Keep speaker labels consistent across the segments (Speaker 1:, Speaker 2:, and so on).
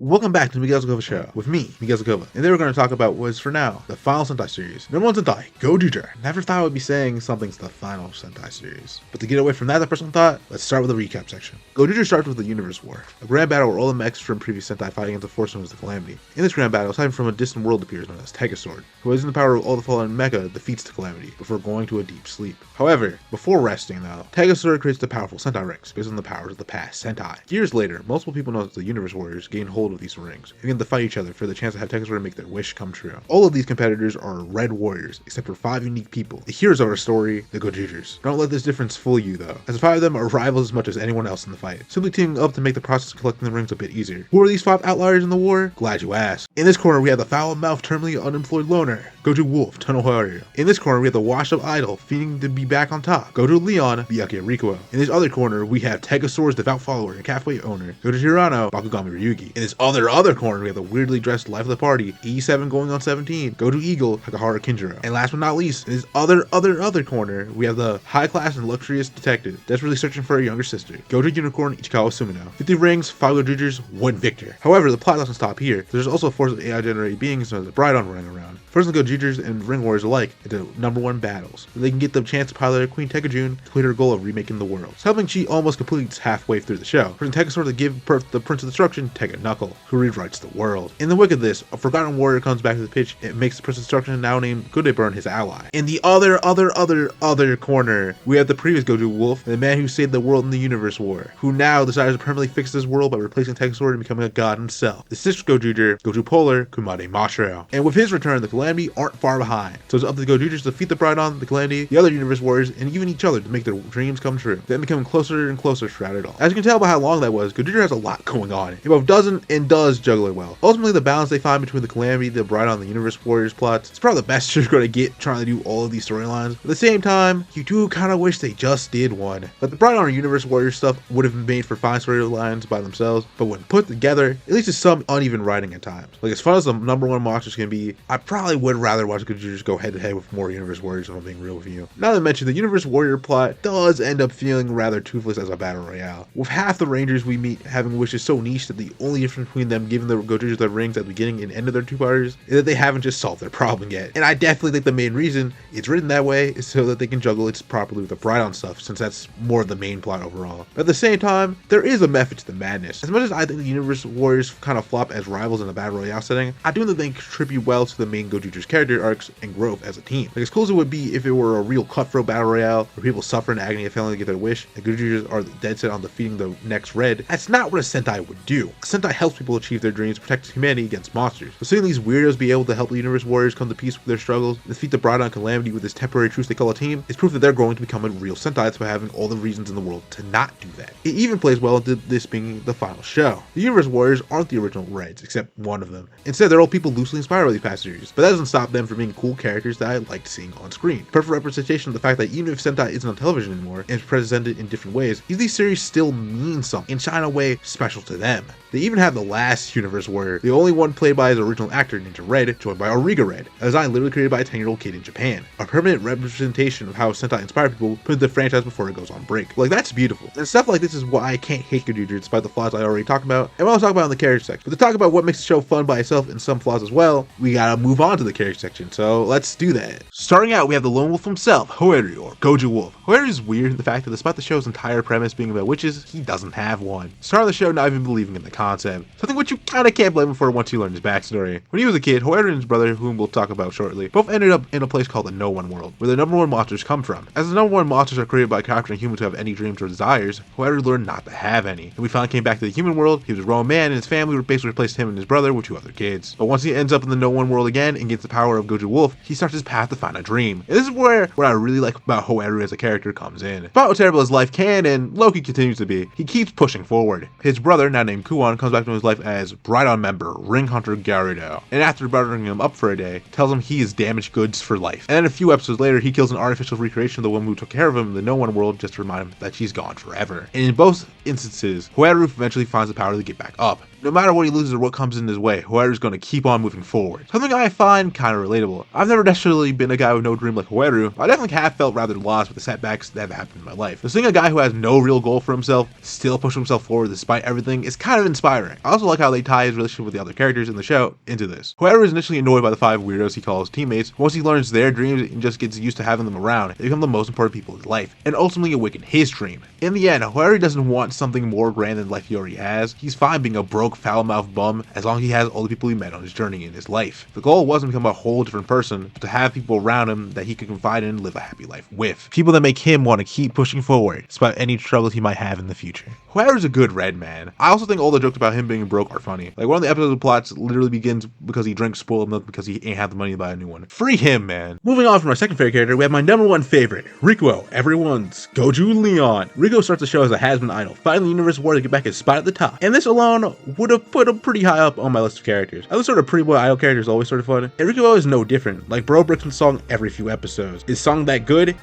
Speaker 1: Welcome back to the Miguel Zakova Show with me, Miguel Zakova, and today we're going to talk about what is for now the final Sentai series, Number One Sentai Gozyuger. Never thought I would be saying something's the final Sentai series, but to get away from that personal thought, let's start with the recap section. Gozyuger starts with the Universe War, a grand battle where all the mechs from previous Sentai fight against the force known as the Calamity. In this grand battle, a Titan from a distant world appears known as Sword, who using the power of all the fallen mecha defeats the Calamity before going to a deep sleep. However, before resting though, Sword creates the powerful Sentai rings based on the powers of the past Sentai. Years later, multiple people known as the Universe Warriors gain hold of these rings and begin to fight each other for the chance to have Sword make their wish come true. All of these competitors are Red Warriors, except for 5 unique people, the heroes of our story, the Gozyugers. Don't let this difference fool you though, as the 5 of them are rivals as much as anyone else in the fight, simply teaming up to make the process of collecting the rings a bit easier. Who are these 5 outliers in the war? Glad you asked. In this corner we have the foul-mouthed, terminally unemployed loner, Gojo Wolf, Tunnel Hoaryu. In this corner we have the washed-up idol, feigning to be back on top, Gojo Leon, the Akira. In this other corner we have Sword's devout follower and cafe owner, Gojo Tyranno, Bakugami Ryugi. In this other corner we have the weirdly dressed life of the party, E7 going on 17, Gojo Eagle, Takahara Kinjiro. And last but not least, in this other corner, we have the high-class and luxurious detective desperately searching for a younger sister, Gojo Unicorn Ichikawa Sumino. 50 rings, 5 Gojougers, 1 victor. However, the plot doesn't stop here. There's also a force of AI-generated beings known as the Brydon running around, forcing the Gojougers and Ring Warriors alike into number 1 battles, where they can get the chance to pilot their Queen Tekajun to complete her goal of remaking the world. Something she almost completes halfway through the show, forcing Sword to give birth to the Prince of Destruction, Knuckle, who rewrites the world. In the wake of this, a forgotten warrior comes back to the pitch and makes the Prince of Destruction, now named Godeburn, his ally. In the other corner, we have the previous Gojo Wolf, the man who saved the world in the Universe War, who now decides to permanently fix this world by replacing Sword and becoming a god himself. The 6th Gojougger, Gojo Polar, Kumade Mashiro. And with his return, the Calamity aren't far behind, so it's up to the Gojougers to defeat the Brydon, the Calamity, the other Universe Warriors, and even each other to make their dreams come true, then becoming closer and closer throughout it all. As you can tell by how long that was, Gojougger has a lot going on. It both doesn't and does juggle it well. Ultimately, the balance they find between the Calamity, the Brydon, and the Universe Warriors plots, it's probably the best you're going to get trying to do all of these storylines. At the same time, you do kind of wish they just did one. But the Brydon and Universe Warriors stuff would have been made for fine storylines by themselves, but when put together, at least it's some uneven writing at times. Like, as fun as the number 1 monsters can be, I probably would rather watch Gojougers go head to head with more Universe Warriors if I'm being real with you. Now that I mentioned, the Universe Warrior plot does end up feeling rather toothless as a battle royale, with half the Rangers we meet having wishes so niche that the only difference between them giving the Gojougers their rings at the beginning and end of their 2-parters is that they haven't just solved their problem yet. And I definitely think the main reason it's written that way is so that they can juggle it properly with the Brydon stuff, since that's more of the main plot overall. But at the same time, there is a method to the madness. As much as I think the Universe Warriors kind of flop as rivals in a battle royale setting, I do think they contribute well to the main Gojougers character arcs and growth as a team. Like, as cool as it would be if it were a real cutthroat battle royale where people suffer in agony of failing to get their wish, and Gojougers are dead set on defeating the next Red, that's not what a Sentai would do. Sentai helps people achieve their dreams, protect humanity against monsters. But seeing these weirdos be able to help the Universe Warriors come to peace with their struggles, and defeat the Brydon Calamity with this temporary truce they call a team, is proof that they're going to become a real Sentai by having all the reasons in the world to not do that. It even plays well into this being the final show. The Universe Warriors aren't the original Reds, except one of them. Instead, they're all people loosely inspired by these past series, but that doesn't stop them from being cool characters that I liked seeing on screen. Perfect representation of the fact that even if Sentai isn't on television anymore and is presented in different ways, these series still mean something and shine a way special to them. They even have the last Universe Warrior, the only one played by his original actor Ninja Red, joined by Ariga Red, a design literally created by a 10-year-old kid in Japan. A permanent representation of how Sentai inspired people put into the franchise before it goes on break. Like, that's beautiful. And stuff like this is why I can't hate Gojougers despite the flaws I already talked about, and what I'll talk about in the character section. But to talk about what makes the show fun by itself and some flaws as well, we gotta move on to the character section, so let's do that. Starting out, we have the lone wolf himself, Hoaryu, or Gojo Wolf. Hoaryu is weird in the fact that despite the show's entire premise being about witches, he doesn't have one. Starting the show not even believing in the concept, something which you kinda can't blame him for once you learn his backstory. When he was a kid, Hoaryu and his brother, whom we'll talk about shortly, both ended up in a place called the No One World, where the number 1 monsters come from. As the number 1 monsters are created by capturing humans who have any dreams or desires, Hoaryu learned not to have any. And we finally came back to the human world. He was a grown man, and his family basically replaced him and his brother with 2 other kids. But once he ends up in the No One World again and gets the power of Gojo Wolf, he starts his path to find a dream. And this is where what I really like about Hoaryu as a character comes in. Despite how terrible his life can and low-key continues to be, he keeps pushing forward. His brother, now named Kuon, comes back to his life as Brydon member Ring Hunter Garudo, and after buttering him up for a day, tells him he is damaged goods for life. And then a few episodes later, he kills an artificial recreation of the woman who took care of him in the No One World just to remind him that she's gone forever. And in both instances, Hoaryu eventually finds the power to get back up. No matter what he loses or what comes in his way, Hoeru's going to keep on moving forward. Something I find kind of relatable. I've never necessarily been a guy with no dream like Hoeru, but I definitely have felt rather lost with the setbacks that have happened in my life. But seeing a guy who has no real goal for himself still push himself forward despite everything is kind of inspiring. I also like how they tie his relationship with the other characters in the show into this. Hoeru is initially annoyed by the 5 weirdos he calls teammates. Once he learns their dreams and just gets used to having them around, they become the most important people in his life, and ultimately awaken his dream. In the end, Hoeru doesn't want something more grand than the life he already has. He's fine being a broke, foul-mouthed bum as long as he has all the people he met on his journey in his life. The goal wasn't to become a whole different person, but to have people around him that he could confide in and live a happy life with. People that make him want to keep pushing forward, despite any troubles he might have in the future. Hoeru's a good red man. I also think all the jokes about him being broke are funny. Like, one of the episodes of plots literally begins because he drinks spoiled milk because he ain't have the money to buy a new one. Free him, man. Moving on from our second favorite character, we have my number one favorite, Rikuo, everyone's Gojo Leon. Rikuo starts the show as a has-been idol, fighting the universe war to get back his spot at the top. And this alone would have put him pretty high up on my list of characters. I was sort of pretty boy idol characters always sort of fun. And Rikuo is no different. Like, bro breaks the song every few episodes. Is song that good?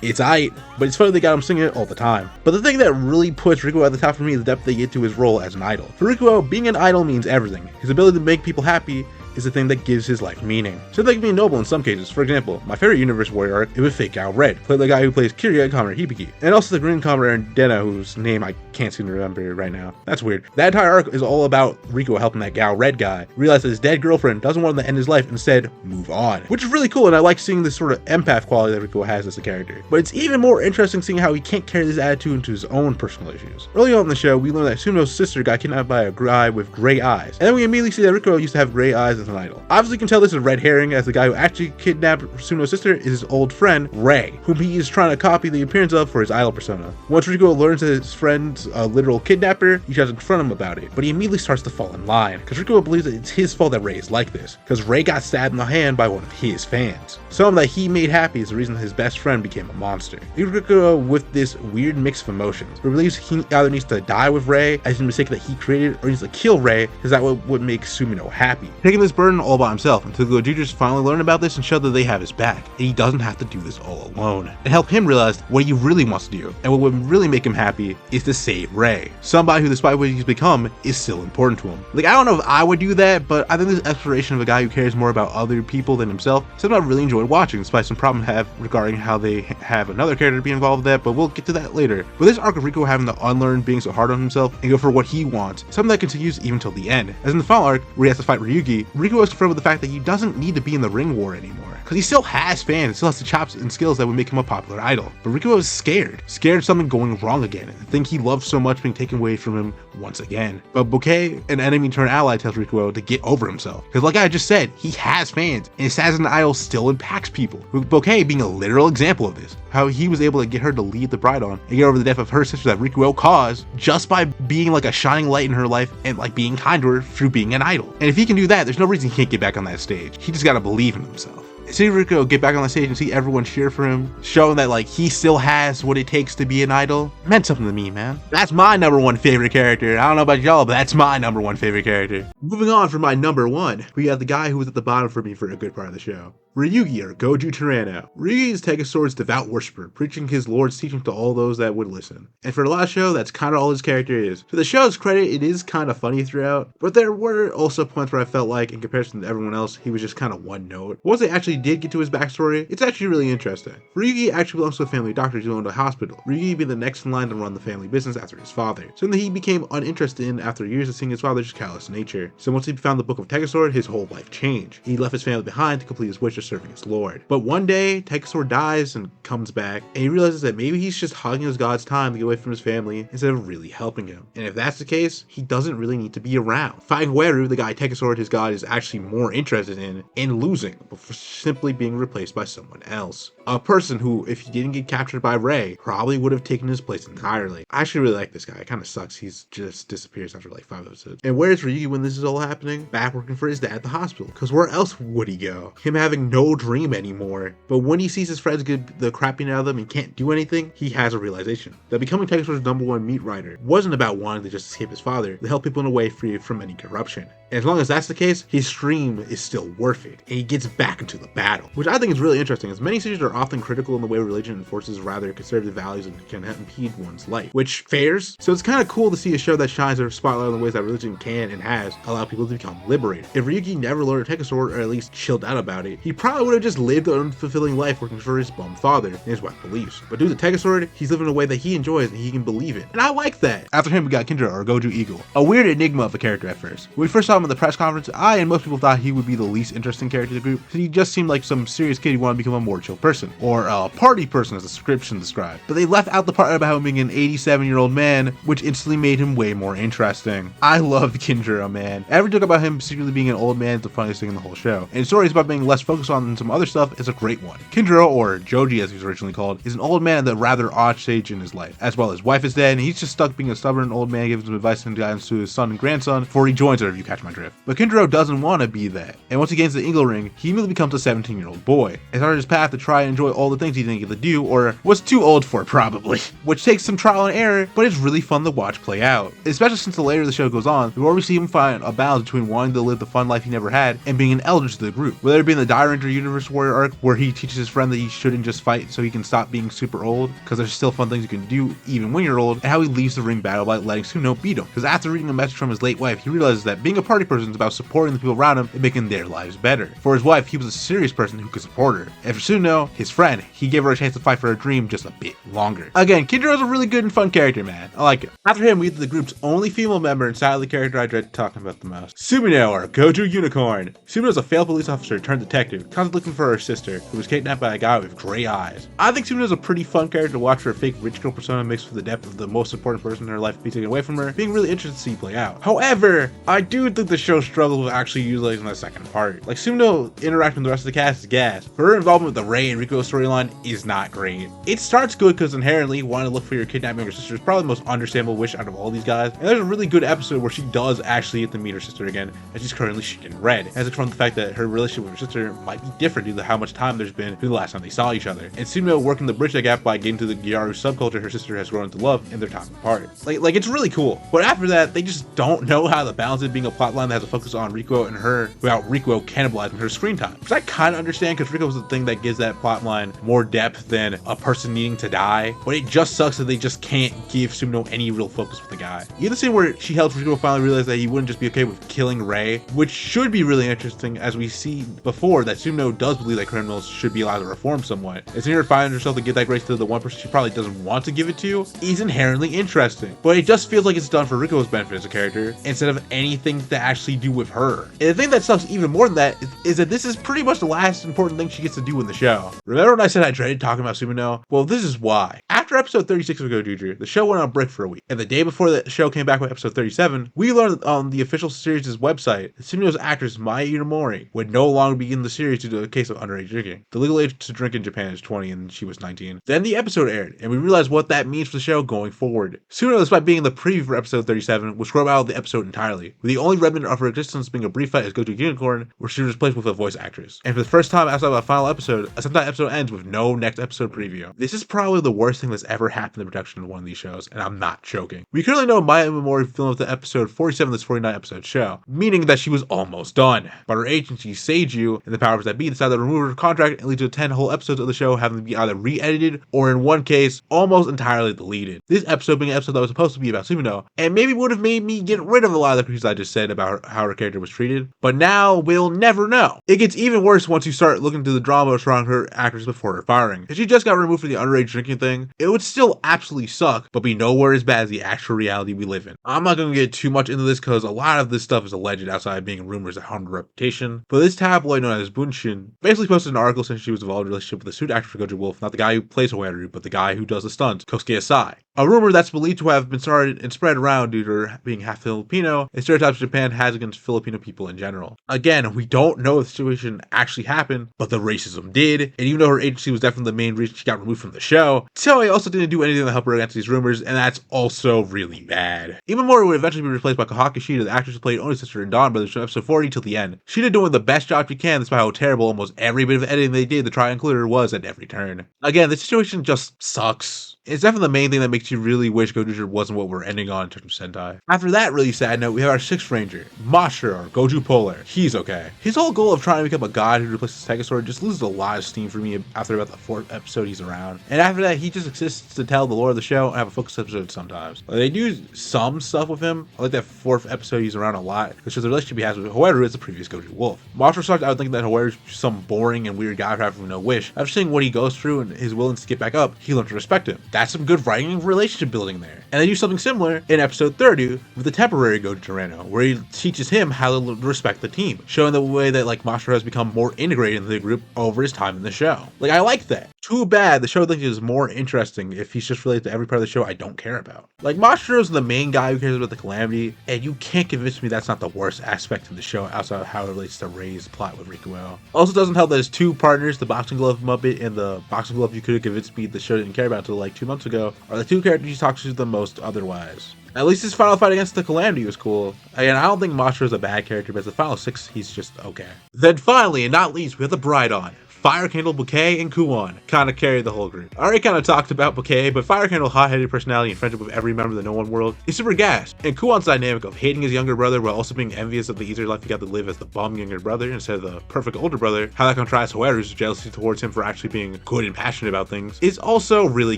Speaker 1: It's aight, but it's funny they got him singing it all the time. But the thing that really puts Rikuo at the top for me is the depth they get to his role as an idol. For Rikuo, being an idol means everything. His ability to make people happy is the thing that gives his life meaning. So they can be noble in some cases. For example, my favorite Universe Warrior arc, it was Fake Gal Red, played by the guy who plays Kiryu in Kamen Hibiki, and also the Green Kamen Dena, whose name I can't seem to remember right now. That's weird. That entire arc is all about Rikuo helping that Gal Red guy realize that his dead girlfriend doesn't want him to end his life, instead move on. Which is really cool, and I like seeing this sort of empath quality that Rikuo has as a character. But it's even more interesting seeing how he can't carry this attitude into his own personal issues. Early on in the show, we learn that Suno's sister got kidnapped by a guy with gray eyes, and then we immediately see that Rikuo used to have gray eyes as an idol. Obviously, you can tell this is a red herring, as the guy who actually kidnapped Suno's sister is his old friend, Ray, whom he is trying to copy the appearance of for his idol persona. Once Rikuo learns that his friend's a literal kidnapper, he tries to confront him about it, but he immediately starts to fall in line, because Rikuo believes that it's his fault that Ray is like this, because Ray got stabbed in the hand by one of his fans. Someone that he made happy is the reason that his best friend became a monster. Rikuo, with this weird mix of emotions, he believes he either needs to die with Ray as a mistake that he created, or needs to kill Ray, because that would make Sumino happy. Taking this burden all by himself until the Gojougers finally learn about this and show that they have his back, and he doesn't have to do this all alone, and help him realize what he really wants to do, and what would really make him happy is to save Ray, somebody who, despite what he's become, is still important to him. Like, I don't know if I would do that, but I think this exploration of a guy who cares more about other people than himself is something I really enjoyed watching, despite some problems I have regarding how they have another character be involved with that, but we'll get to that later. But this arc of Rikuo having to unlearn being so hard on himself and go for what he wants, something that continues even till the end. As in the final arc, where he has to fight Ryugi, Rikuo is confronted with the fact that he doesn't need to be in the ring war anymore, because he still has fans and still has the chops and skills that would make him a popular idol. But Rikuo is scared of something going wrong again, and the thing he loves so much being taken away from him once again. But Bouquet, an enemy turned ally, tells Rikuo to get over himself, because like I just said, he has fans, and his status as an idol still impacts people, with Bouquet being a literal example of this. How he was able to get her to lead the bride on and get over the death of her sister that Rikuo caused just by being like a shining light in her life and like being kind to her through being an idol. And if he can do that, there's no reason he can't get back on that stage. He just gotta believe in himself. See Rikuo get back on the stage and see everyone cheer for him, showing that like he still has what it takes to be an idol, meant something to me, man. That's my number one favorite character. I don't know about y'all, but that's my number one favorite character. Moving on from my number one, we got the guy who was at the bottom for me for a good part of the show. Ryugi, or Gojo Tyranno. Ryugi is Tegasword's devout worshiper, preaching his lord's teaching to all those that would listen. And for the last show, that's kind of all his character is. To the show's credit, it is kind of funny throughout, but there were also points where I felt like, in comparison to everyone else, he was just kind of one note. Once they actually did get to his backstory, it's actually really interesting. Ryugi actually belongs to a family doctor who owned a hospital, Ryugi being the next in line to run the family business after his father, something that he became uninterested in after years of seeing his father's callous nature. So once he found the Book of Tegasword, his whole life changed. He left his family behind to complete his wish of serving his lord. But one day, Tegasword dies and comes back, and he realizes that maybe he's just hogging his god's time to get away from his family instead of really helping him. And if that's the case, he doesn't really need to be around. Fighting Weru, the guy Tegasword, his god, is actually more interested in losing, before simply being replaced by someone else. A person who, if he didn't get captured by Ray, probably would have taken his place entirely. I actually really like this guy. It kind of sucks. He's just disappears after like 5 episodes. And where's Ryugi when this is all happening? Back working for his dad at the hospital. Because where else would he go? Him having no dream anymore. But when he sees his friends get the crap beaten out of them and can't do anything, he has a realization that becoming Texas's #1 meat rider wasn't about wanting to just escape his father, to help people in a way free from any corruption. And as long as that's the case, his dream is still worth it, and he gets back into the battle. Which I think is really interesting, as many series are often critical in the way religion enforces rather conservative values and can impede one's life, which fairs. So it's kind of cool to see a show that shines a spotlight on the ways that religion can and has allowed people to become liberated. If Ryuki never learned to take a sword, or at least chilled out about it, he probably would have just lived an unfulfilling life working for his bum father and his wife beliefs. But due to take a sword, he's living in a way that he enjoys and he can believe it. And I like that. After him, we got Kindra, or Gojo Eagle, a weird enigma of a character at first. When we first saw him in the press conference, I and most people thought he would be the least interesting character of the group, because he just seemed like some serious kid who wanted to become a more chill person, or a party person as the description described. But they left out the part about him being an 87-year-old man, which instantly made him way more interesting. I loved Kindra, man. Every joke about him secretly being an old man is the funniest thing in the whole show, and stories about being less focused on than some other stuff is a great one. Kindra, or Joji as he was originally called, is an old man at a rather odd stage in his life. As well, his wife is dead, and he's just stuck being a stubborn old man giving some advice and guidance to his son and grandson before he joins her, if you catch my drift. But Kindra doesn't want to be that, and once he gains the Eagle ring, he immediately becomes a 17-year-old boy, and started his path to try and enjoy all the things he didn't get to do, or was too old for probably, which takes some trial and error, but it's really fun to watch play out, especially since the later the show goes on, we already see him find a balance between wanting to live the fun life he never had and being an elder to the group, whether it be in the Die Ranger Universe Warrior arc, where he teaches his friend that he shouldn't just fight so he can stop being super old, because there's still fun things you can do even when you're old, and how he leaves the ring battle by letting Suno beat him, because after reading a message from his late wife, he realizes that being a party person is about supporting the people around him and making their lives better. For his wife, he was a serious person who could support her, and for Suno, his friend, he gave her a chance to fight for her dream just a bit longer. Again, Kindra is a really good and fun character, man. I like it. After him, we get the group's only female member and sadly the character I dread talking about the most, Sumino, or Gojo Unicorn. Sumino is a failed police officer turned detective, constantly looking for her sister, who was kidnapped by a guy with gray eyes. I think Sumino is a pretty fun character to watch for a fake rich girl persona mixed with the depth of the most important person in her life being taken away from her, being really interesting to see play out. However, I do think the show struggles with actually utilizing the second part. Like, Sumino interacting with the rest of the cast is gas. Her involvement with the Rei and Rico storyline is not great. It starts good because inherently wanting to look for your kidnapped younger sister is probably the most understandable wish out of all these guys, and there's a really good episode where she does actually get to meet her sister again, as she's currently in red, as it's from the fact that her relationship with her sister might be different due to how much time there's been between the last time they saw each other, and Sumino working to bridge that gap by getting to the Gyaru subculture her sister has grown to love in their time apart. Like it's really cool, but after that, they just don't know how to balance it being a plotline that has a focus on Rico and her without Rico cannibalizing her screen time, which I kind of understand because Rico is the thing that gives that plotline more depth than a person needing to die, but it just sucks that they just can't give Sumino any real focus with the guy. Even the scene where she helps Rico finally realize that he wouldn't just be okay with killing Rei, which should be really interesting, as we see before that Sumino does believe that criminals should be allowed to reform somewhat. And seeing her find herself to give that grace to the one person she probably doesn't want to give it to is inherently interesting, but it just feels like it's done for Rico's benefit as a character instead of anything to actually do with her. And the thing that sucks even more than that is that this is pretty much the last important thing she gets to do in the show. Remember when I said I dreaded talking about Sumino? Well, this is why. After episode 36 of Gozyuger, the show went on break for a week, and the day before the show came back with episode 37, we learned on the official series' website that Sumino's actress Maya Inomori would no longer be in the series due to a case of underage drinking. The legal age to drink in Japan is 20 and she was 19. Then the episode aired, and we realized what that means for the show going forward. Sumino, despite being in the preview for episode 37, was scrubbed out of the episode entirely, with the only remnant of her existence being a brief fight as Gojo Unicorn, where she was replaced with a voice actress. And for the first time outside of a final episode, a Sentai episode ends with no next episode preview. This is probably the worst thing that's ever happened in the production of one of these shows, and I'm not joking. We currently know Maya Inomori filmed the episode 47 of this 49 episode show, meaning that she was almost done. But her agency, Seiju, and the powers that be decided to remove her contract and lead to 10 whole episodes of the show having to be either re-edited or, in one case, almost entirely deleted. This episode being an episode that was supposed to be about Sumino, and maybe would have made me get rid of a lot of the pieces I just said about how her character was treated, but now we'll never know. It gets even worse once you start looking into the drama surrounding her actress before her firing. If she just got removed for the underage drinking thing, it would still absolutely suck, but be nowhere as bad as the actual reality we live in. I'm not going to get too much into this because a lot of this stuff is alleged outside of being rumors that harm her reputation, but this tabloid known as Bunshin basically posted an article saying she was involved in a relationship with the suit actor for Gojo Wolf, not the guy who plays Hoyaru, but the guy who does the stunts, Kosuke Asai. A rumor that's believed to have been started and spread around due to her being half Filipino and stereotypes Japan has against Filipino people in general. Again, we don't know if the situation actually happened, but the racism did, and even though her agency was definitely the main reason she got removed from the show, Toei also didn't do anything to help her against these rumors, and that's also really bad. Even more would eventually be replaced by Kohaka Shida, the actress who played Oni's sister in Dawn Brothers from episode 40 till the end. Shida doing the best job she can despite how terrible almost every bit of editing they did to try and include her was at every turn. Again, the situation just sucks. It's definitely the main thing that makes you really wish Gojo wasn't what we're ending on in terms of Sentai. After that really sad note, we have our 6th ranger, Masha, or Gojo Polar. He's okay. His whole goal of trying to become a god who replaces Tegazord just loses a lot of steam for me after about the 4th episode he's around. And after that, he just exists to tell the lore of the show and have a focus episode sometimes. They do some stuff with him. I like that 4th episode he's around a lot, because the relationship he has with Howeru is the previous Gojo Wolf. Masha starts, I would think that Howeru's some boring and weird guy having no wish. After seeing what he goes through and his willingness to get back up, he learned to respect him. That's some good writing and relationship building there. And they do something similar in episode 30 with the temporary Gojo Tyranno, where he teaches him how to respect the team, showing the way that Masha has become more integrated into the group over his time in the show. I like that. Too bad the show thinks is more interesting if he's just related to every part of the show I don't care about. Masha is the main guy who cares about the Calamity, and you can't convince me that's not the worst aspect of the show outside of how it relates to Rei's plot with Rikuo. Also doesn't help that his 2 partners, the Boxing Glove Muppet and the Boxing Glove you could have convinced me the show didn't care about until 2 months ago, are the 2 characters he talks to the most otherwise. At least his final fight against the Calamity was cool. Again, I don't think Masha is a bad character, but as the final 6, he's just okay. Then finally, and not least, we have the Bride on. Fire Candle, Bouquet, and Kuon kind of carried the whole group. I already kind of talked about Bouquet, but Fire Candle's hot-headed personality and friendship with every member of the No One world is super gas. And Kuon's dynamic of hating his younger brother while also being envious of the easier life he got to live as the bum younger brother instead of the perfect older brother, how that contrasts Howeru's jealousy towards him for actually being good and passionate about things, is also really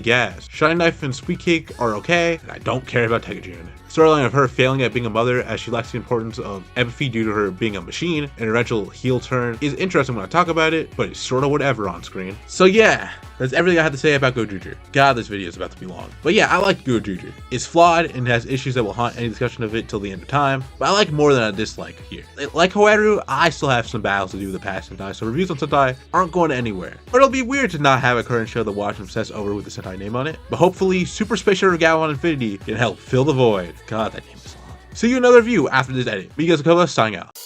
Speaker 1: gas. Shiny Knife and Sweet Cake are okay, and I don't care about Tegajun. Storyline of her failing at being a mother as she lacks the importance of empathy due to her being a machine and her eventual heel turn is interesting when I talk about it, but it's sort of whatever on screen. So yeah, that's everything I had to say about Gojo. God, this video is about to be long. But yeah, I like Gojo. It's flawed and has issues that will haunt any discussion of it till the end of time, but I like more than I dislike here. Like Howeru, I still have some battles to do with the past Sentai, so reviews on Sentai aren't going anywhere. But it'll be weird to not have a current show to watch and obsess over with the Sentai name on it, but hopefully Super Space Shuttle Galvan Infinity can help fill the void. God, that name is long. See you in another review after this edit. Me, Gojo, signing out.